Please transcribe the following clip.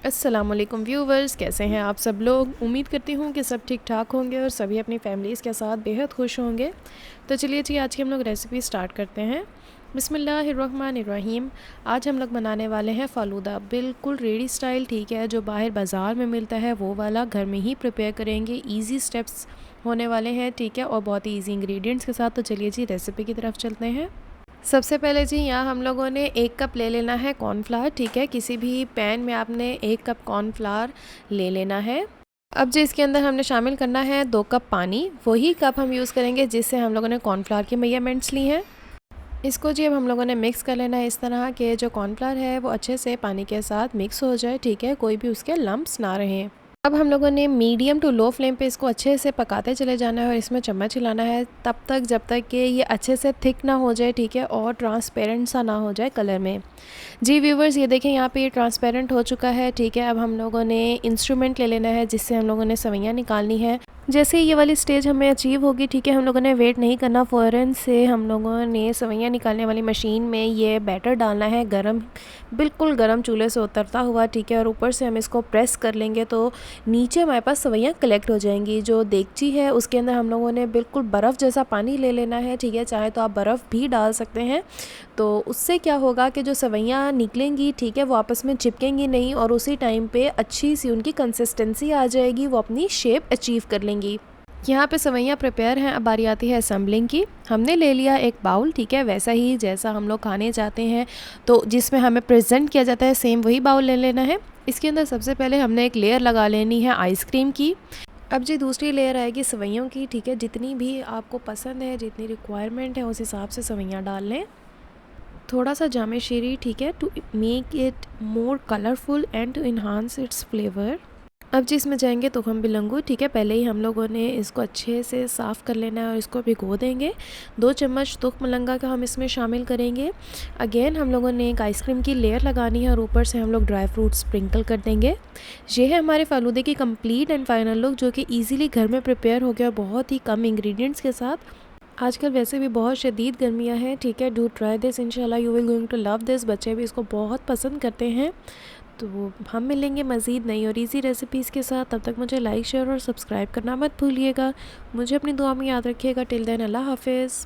अस्सलामुअलैकुम व्यूवर्स, कैसे हैं आप सब लोग। उम्मीद करती हूँ कि सब ठीक ठाक होंगे और सभी अपनी फैमिलीज़ के साथ बेहद खुश होंगे। तो चलिए जी, आज की हम लोग रेसिपी स्टार्ट करते हैं। बिस्मिल्लाहिर्रहमानिर्रहीम। आज हम लोग बनाने वाले हैं फ़ालूदा, बिल्कुल रेडी स्टाइल, ठीक है, जो बाहर बाज़ार में मिलता है वो वाला घर में ही प्रिपेयर करेंगे। ईजी स्टेप्स होने वाले हैं, ठीक है, और बहुत ही ईजी इंग्रेडिएंट्स के साथ। तो चलिए जी, रेसिपी की तरफ चलते हैं। सबसे पहले जी, यहाँ हम लोगों ने 1 कप ले लेना है कॉर्नफ्लावर, ठीक है। किसी भी पैन में आपने 1 कप कॉर्नफ्लावर ले लेना है। अब जी इसके अंदर हमने शामिल करना है 2 कप पानी, वही कप हम यूज़ करेंगे जिससे हम लोगों ने कॉर्नफ्लावर की मेजरमेंट्स ली हैं। इसको जी अब हम लोगों ने मिक्स कर लेना है इस तरह के जो कॉर्नफ्लावर है वो अच्छे से पानी के साथ मिक्स हो जाए, ठीक है, कोई भी उसके लम्प्स ना रहें। अब हम लोगों ने मीडियम टू लो फ्लेम पे इसको अच्छे से पकाते चले जाना है और इसमें चम्मच हिलाना है तब तक जब तक कि ये अच्छे से थिक ना हो जाए, ठीक है, और ट्रांसपेरेंट सा ना हो जाए कलर में। जी व्यूवर्स, ये देखें यहाँ पे ये ट्रांसपेरेंट हो चुका है, ठीक है। अब हम लोगों ने इंस्ट्रूमेंट ले लेना है जिससे हम लोगों ने सेवइयाँ निकालनी है। जैसे ही ये वाली स्टेज हमें अचीव होगी, ठीक है, हम लोगों ने वेट नहीं करना, फ़ौरन से हम लोगों ने सेवइयाँ निकालने वाली मशीन में ये बैटर डालना है, गरम, बिल्कुल गरम चूल्हे से उतरता हुआ, ठीक है, और ऊपर से हम इसको प्रेस कर लेंगे तो नीचे हमारे पास सेवइयाँ कलेक्ट हो जाएंगी। जो देगची है उसके अंदर हम लोगों ने बिल्कुल बर्फ़ जैसा पानी ले लेना है, ठीक है, चाहे तो आप बर्फ़ भी डाल सकते हैं। तो उससे क्या होगा कि जो सेवइयाँ निकलेंगी, ठीक है, वो आपस में चिपकेंगी नहीं और उसी टाइम पे अच्छी सी उनकी कंसिस्टेंसी आ जाएगी, वो अपनी शेप अचीव कर लेंगी। यहाँ पे सेवइयाँ प्रिपेयर हैं। अब बारी आती है असेंबलिंग की। हमने ले लिया एक बाउल, ठीक है, वैसा ही जैसा हम लोग खाने जाते हैं तो जिसमें हमें प्रेजेंट किया जाता है, सेम वही बाउल ले लेना है। इसके अंदर सबसे पहले हमने एक लेयर लगा लेनी है आइसक्रीम की। अब जी दूसरी लेयर आएगी सेवइयों की, ठीक है, जितनी भी आपको पसंद है, जितनी रिक्वायरमेंट है उस हिसाब से सेवइयाँ डाल लें। थोड़ा सा जामे शीरी, ठीक है, to make it more colourful and to enhance its flavour. अब जी इसमें जाएंगे तो हम बिलंगू, ठीक है, पहले ही हम लोगों ने इसको अच्छे से साफ़ कर लेना है और इसको भिगो देंगे। 2 चम्मच तुख मलंगा का हम इसमें शामिल करेंगे। अगेन हम लोगों ने एक आइसक्रीम की लेयर लगानी है और ऊपर से हम लोग ड्राई फ्रूट स्प्रिंकल कर देंगे। ये है हमारे फ़ालूदे की कंप्लीट एंड फाइनल लुक, जो कि ईज़िली घर में प्रिपेयर हो गया बहुत ही कम इंग्रेडिएंट्स के साथ। आजकल वैसे भी बहुत शदीद गर्मियाँ हैं, ठीक है, डू ट्राई दिस, इंशाल्लाह you will going to love this. बच्चे भी इसको बहुत पसंद करते हैं। तो हम मिलेंगे मज़ीद नई और इजी रेसिपीज़ के साथ। तब तक मुझे लाइक, शेयर और सब्सक्राइब करना मत भूलिएगा। मुझे अपनी दुआ में याद रखिएगा। टिल देन, अल्लाह हाफिज़।